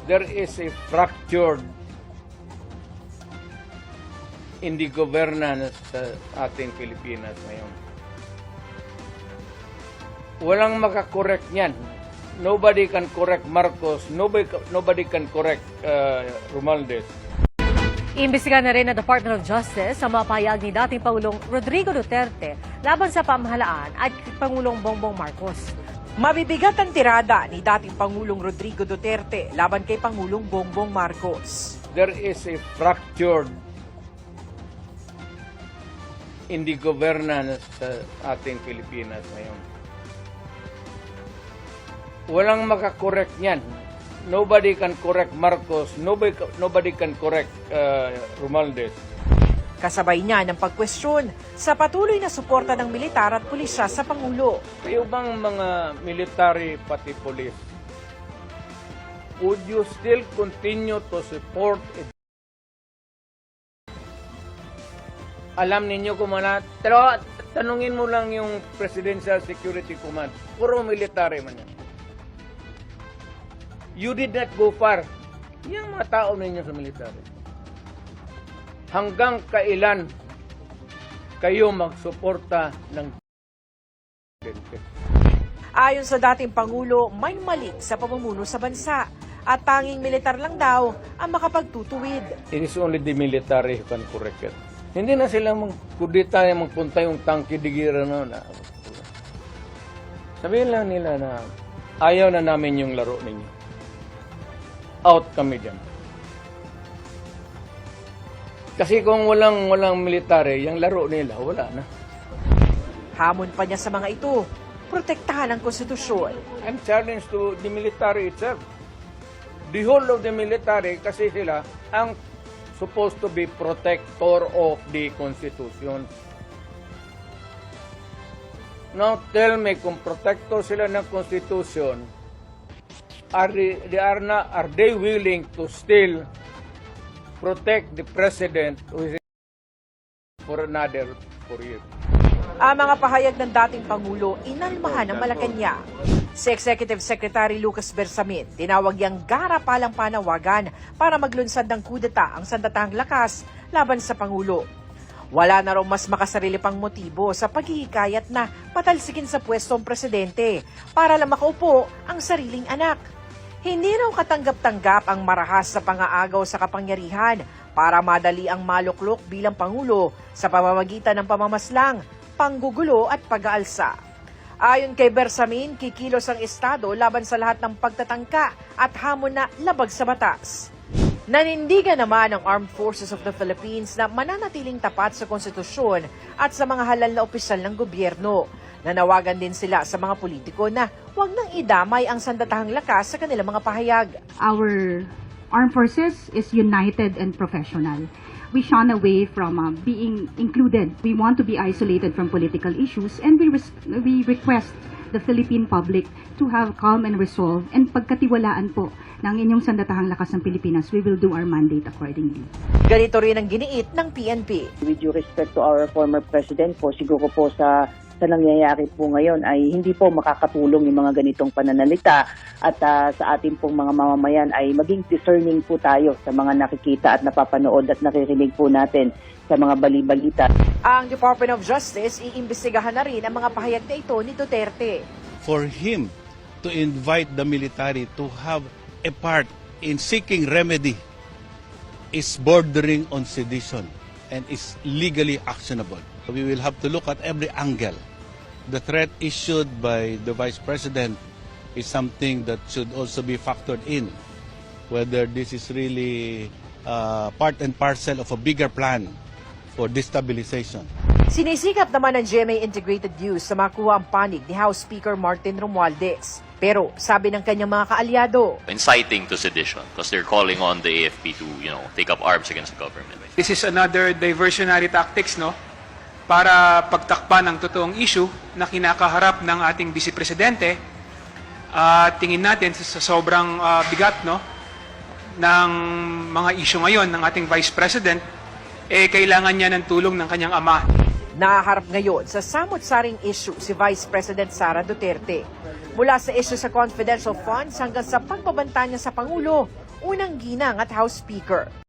there is a fracture in the governance sa ating Pilipinas ngayon. Walang makakorek niyan. Nobody can correct Marcos. Nobody can correct Romualdez. Iimbestigahan na rin ng Department of Justice ang mga pahayag ni dating Pangulong Rodrigo Duterte laban sa pamahalaan at Pangulong Bongbong Marcos. Mabibigat ang tirada ni dating Pangulong Rodrigo Duterte laban kay Pangulong Bongbong Marcos. There is a fracture in the governance sa ating Pilipinas ngayon. Walang makakorek niyan. Nobody can correct Marcos. Nobody can correct Romualdez. Kasabay niya ng pagkwestiyon sa patuloy na suporta ng militar at pulisya sa Pangulo. Kayo bang mga military pati police, would you still continue to support it? Alam ninyo kung pero tanungin mo lang yung Presidential Security Command. Puro military man yan. You did not go far. Yung mga tao ninyo sa military. Hanggang kailan kayo magsuporta ng presidente? Ayon sa dating Pangulo, may mali sa pamumuno sa bansa at tanging militar lang daw ang makapagtutuwid. It is only the military who can correct it. Hindi na sila magkudita na magpunta yung tangki digira na. Sabihin lang nila na ayaw na namin yung laro ninyo. Out kami dyan. Kasi kung walang military, yung laro nila, wala na. Hamon pa niya sa mga ito, protektahan ang konstitusyon. I'm challenged to the military itself. The whole of the military, kasi sila ang supposed to be protector of the Constitution. Now tell me, kung protector sila ng Constitution, are they willing to still protect the President who is for another 4 years? Ang mga pahayag ng dating Pangulo, inalmahan ng Malacanang. Si Executive Secretary Lucas Bersamin, tinawag yang garapalang panawagan para maglunsad ng kudeta ang sandatahang lakas laban sa Pangulo. Wala na raw mas makasarili pang motibo sa paghihikayat na patalsikin sa pwestong presidente para lang makaupo ang sariling anak. Hindi raw katanggap-tanggap ang marahas sa pangaagaw sa kapangyarihan para madali ang maluklok bilang Pangulo sa pamamagitan ng pamamaslang, panggugulo at pag-aalsa. Ayon kay Bersamin, kikilos ang Estado laban sa lahat ng pagtatangka at hamon na labag sa batas. Nanindigan naman ang Armed Forces of the Philippines na mananatiling tapat sa konstitusyon at sa mga halal na opisyal ng gobyerno. Nanawagan din sila sa mga politiko na huwag nang idamay ang sandatahang lakas sa kanilang mga pahayag. Our armed forces is united and professional. We shun away from being included. We want to be isolated from political issues, and we request the Philippine public to have calm and resolve and pagkatiwalaan po ng inyong sandatahang lakas ng Pilipinas. We will do our mandate accordingly. Ganito rin ang giniit ng PNP. With due respect to our former president po, siguro po sa nangyayari po ngayon ay hindi po makakatulong yung mga ganitong pananalita at sa ating pong mga mamamayan ay maging discerning po tayo sa mga nakikita at napapanood at naririnig po natin sa mga bali-balita. Ang Department of Justice iimbestigahan na rin ang mga pahayag na ito ni Duterte. For him to invite the military to have a part in seeking remedy is bordering on sedition and is legally actionable. We will have to look at every angle. The threat issued by the Vice President is something that should also be factored in, whether this is really part and parcel of a bigger plan for destabilization. Sinisikap naman ng GMA Integrated News sa makuha ang panig ni House Speaker Martin Romualdez. Pero sabi ng kanyang mga kaalyado, inciting to sedition because they're calling on the AFP to, take up arms against the government. This is another diversionary tactics, no? Para pagtakpan ng totoong issue na kinakaharap ng ating Vice Presidente. Tingin natin sa sobrang bigat, no, ng mga issue ngayon ng ating Vice President, kailangan niya ng tulong ng kanyang ama. Nahaharap ngayon sa samot-saring issue si Vice President Sara Duterte. Mula sa issue sa confidential funds hanggang sa pagbabanta niya sa Pangulo unang ginang at House Speaker.